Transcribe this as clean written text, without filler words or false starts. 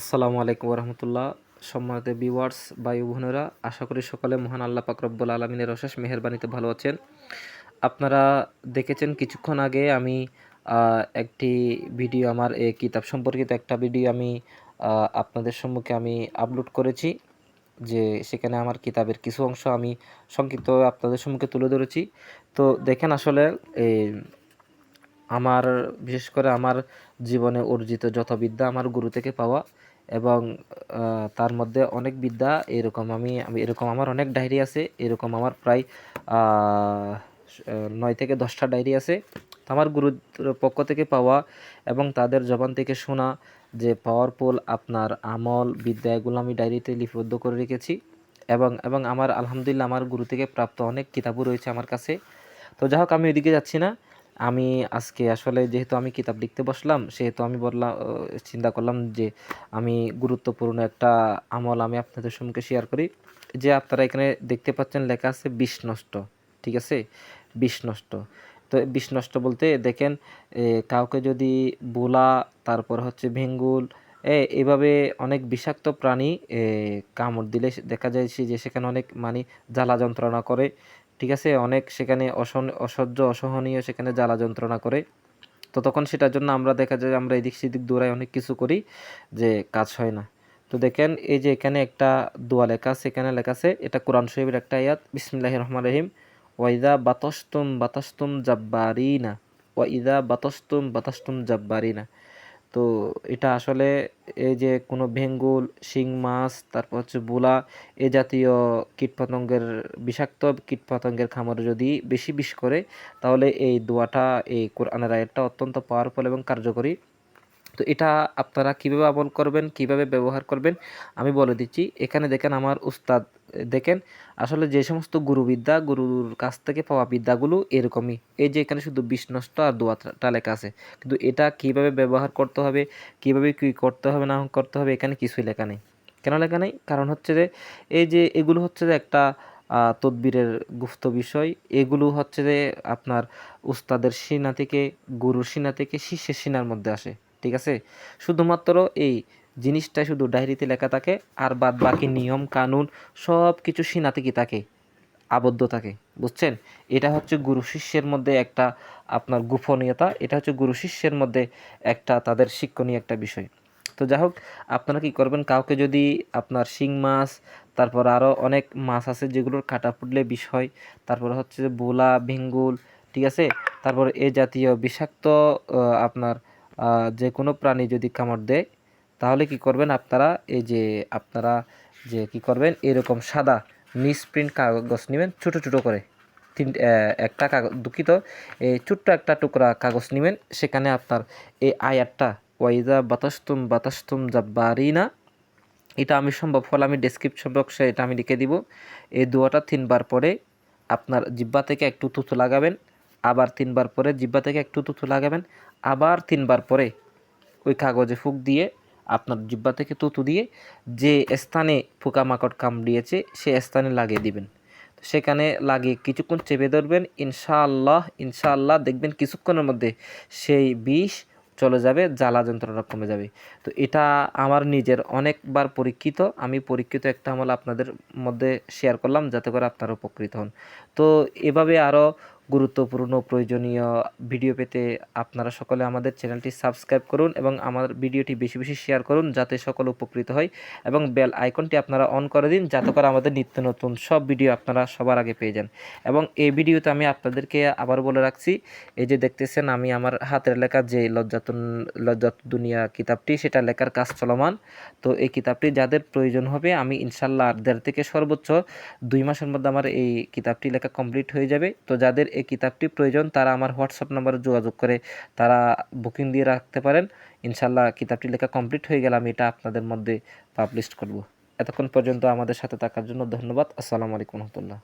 আসসালামু আলাইকুম রহমতুল্লাহ। সম্মানিত ভিউয়ার্স ভাই ও বোনেরা, আশা করি সকলে মহান আল্লাহ পাক রব্বুল আলমিনের অশেষ মেহেরবানিতে ভালো আছেন। আপনারা দেখেছেন কিছুক্ষণ আগে আমি একটি ভিডিও, আমার এই কিতাব সম্পর্কিত একটা ভিডিও আমি আপনাদের সম্মুখে আমি আপলোড করেছি, যে সেখানে আমার কিতাবের কিছু অংশ আমি সংক্ষিপ্ত আপনাদের সম্মুখে তুলে ধরেছি। তো দেখেন, আসলে এই আমার বিশেষ করে আমার জীবনে অর্জিত যত বিদ্যা আমার গুরু থেকে পাওয়া, এবং তার মধ্যে অনেক বিদ্যা এরকম আমি এরকম আমার অনেক ডায়েরি আছে। এরকম আমার প্রায় 9 থেকে 10টা ডায়েরি আছে। তো আমার গুরুর পক্ষ থেকে পাওয়া এবং তাদের জবান থেকে শোনা যে পাওয়ারফুল আপনার আমল বিদ্যা, এগুলো আমি ডায়েরিতে লিপিবদ্ধ করে রেখেছি। এবং আমার আলহামদুলিল্লাহ আমার গুরু থেকে প্রাপ্ত অনেক কিতাবও রয়েছে আমার কাছে। তো যাই হোক, আমি ওইদিকে যাচ্ছি না। আমি আজকে আসলে যেহেতু আমি কিতাব লিখতে বসলাম, সেহেতু আমি বললাম, চিন্তা করলাম যে আমি গুরুত্বপূর্ণ একটা আমল আমি আপনাদের সম্মুখে শেয়ার করি। যে আপনারা এখানে দেখতে পাচ্ছেন লেখা আছে বিষ নষ্ট, ঠিক আছে? বিষ নষ্ট। তো বিষ নষ্ট বলতে দেখেন, কাউকে যদি বোলা, তারপর হচ্ছে ভেঙ্গুল, এভাবে অনেক বিষাক্ত প্রাণী কামড় দিলে দেখা যায় যে সেখানে অনেক জ্বালা যন্ত্রণা করে, ঠিক আছে? অনেক সেখানে অসহ্য অসহনীয় সেখানে জ্বালা যন্ত্রণা করে। তো তখন সেটার জন্য আমরা দেখা যায় আমরা এদিক সেদিক দৌড়াই, অনেক কিছু করি, যে কাজ হয় না। তো দেখেন, এই যে এখানে একটা দোয়া লেখা আছে, এখানে লেখা আছে, এটা কোরআন শরীফের একটা আয়াত, বিসমিল্লাহির রহমানির রহিম। ওয়াইদা বাতাসতুম বাতাসতুম জাব্বারিনা, ওয়াইদা বাতাসতুম বাতাসতুম জাব্বারিনা। তো এটা আসলে এই যে কোনো ভেঙ্গুল, শিং মাছ, তারপর হচ্ছে বোলা, এ জাতীয় কীটপতঙ্গের, বিষাক্ত কীটপতঙ্গের খামারে যদি বেশি বিষ করে, তাহলে এই দোয়াটা, এই কোরআনের আয়াতটা অত্যন্ত পাওয়ারফুল এবং কার্যকরী। তো এটা আপনারা কিভাবে আমল করবেন, কিভাবে ব্যবহার করবেন, আমি বলে দিচ্ছি। এখানে দেখেন আমার উস্তাদ, দেখেন আসলে যে সমস্ত গুরুবিদ্যা, গুরুর কাছ থেকে পাওয়া বিদ্যাগুলো এরকমই। এই যে এখানে শুধু বিষ নষ্ট আর দোয়াটা লেখা আছে, কিন্তু এটা কিভাবে ব্যবহার করতে হবে, কিভাবে কী করতে হবে না করতে হবে, এখানে কিছুই লেখা নেই। কেন লেখা নেই? কারণ হচ্ছে যে এই যে এগুলো হচ্ছে যে একটা তদবিরের গুপ্ত বিষয়। এগুলো হচ্ছে যে আপনার উস্তাদের সিনা থেকে, গুরুর সিনা থেকে শিষ্যের সিনার মধ্যে আসে, ঠিক আছে? শুধুমাত্র এই জিনিসটা শুধু ডায়েরিতে লেখা থাকে, আর বাদ বাকি নিয়ম কানুন সব কিছু সিনাতে কি থাকে, আবদ্ধ থাকে, বুঝছেন? এটা হচ্ছে গুরু শিষ্যের মধ্যে একটা আপনার গোপনীয়তা, এটা হচ্ছে গুরু শিষ্যের মধ্যে একটা তাদের শিক্ষণীয় একটা বিষয়। তো যাই হোক, আপনারা কি করবেন, কাউকে যদি আপনার শিং মাছ, তারপর আরও অনেক মাছ আছে যেগুলোর কাটা ফুটলে বিষ হয়, তারপর হচ্ছে যে বোলা, ভেঙ্গুল, ঠিক আছে? তারপর এ জাতীয় বিষাক্ত আপনার যে কোনো প্রাণী যদি কামড় দেয়, তাহলে কি করবেন আপনারা, এই যে আপনারা যে কি করবেন, এরকম সাদা নিউজ প্রিন্ট কাগজ নেবেন, ছোটো ছোটো করে একটা কাগজ, দুঃখিত, এই ছোট্ট একটা টুকরা কাগজ নেবেন। সেখানে আপনার এই আয়াতটা, ওয়াইদা বাতাসতুম বাতাসতুম জাব্বারিনা, এটা আমি সম্ভব হলে আমি ডেসক্রিপশন বক্সে এটা আমি লিখে দিব। এই দোয়াটা 3বার পরে আপনার জিহ্বা থেকে একটু থুথু লাগাবেন, আবার 3বার পরে জিহ্বা থেকে একটু থুথু লাগাবেন, আবার 3বার পরে ওই কাগজে ফুঁক দিয়ে আপনার জিহ্বা থেকে থুথু দিয়ে যে স্থানে পোকামাকড় কামড়িয়েছে সে স্থানে লাগিয়ে দিবেন। তো সেখানে লাগিয়ে কিছুক্ষণ চেপে ধরবেন, ইনশাআল্লাহ ইনশাআল্লাহ দেখবেন কিছুক্ষণের মধ্যে সেই বিষ চলে যাবে, জ্বালা যন্ত্রণা কমে যাবে। তো এটা আমার নিজের অনেকবার পরীক্ষিত, আমি পরীক্ষিত একটা আমল আপনাদের মধ্যে শেয়ার করলাম, যাতে করে আপনারা উপকৃত হন। তো এভাবে আরও গুরুত্বপূর্ণ প্রয়োজনীয় ভিডিও পেতে আপনারা সকলে আমাদের চ্যানেলটি সাবস্ক্রাইব করুন এবং আমার ভিডিওটি বেশি বেশি শেয়ার করুন, যাতে সকলে উপকৃত হয়, এবং বেল আইকনটি আপনারা অন করে দিন, যাতে করে আমাদের নিত্য নতুন সব ভিডিও আপনারা সবার আগে পেয়ে যান। এবং এই ভিডিওতে আমি আপনাদেরকে আবার বলে রাখছি, এই যে দেখতেছেন আমি আমার হাতের লেখা যে লজ্জাতুন দুনিয়া কিতাবটি, সেটা লেখার কাজ চলমান। তো এই কিতাবটি যাদের প্রয়োজন হবে, আমি ইনশাল্লাহ 1.5 থেকে সর্বোচ্চ 2 মাসের মধ্যে আমার এই কিতাবটি লেখা কমপ্লিট হয়ে যাবে। তো যাদের এই কিতাবটি প্রয়োজন, তারা আমার হোয়াটসঅ্যাপ নাম্বারে যোগাযোগ করে তারা বুকিং দিয়ে রাখতে পারেন। ইনশাল্লাহ কিতাবটি লেখা কমপ্লিট হয়ে গেলে আমি এটা আপনাদের মধ্যে পাবলিশ করব। এতক্ষণ পর্যন্ত আমাদের সাথে থাকার জন্য ধন্যবাদ। আসসালামু আলাইকুম রহমতুল্লাহ।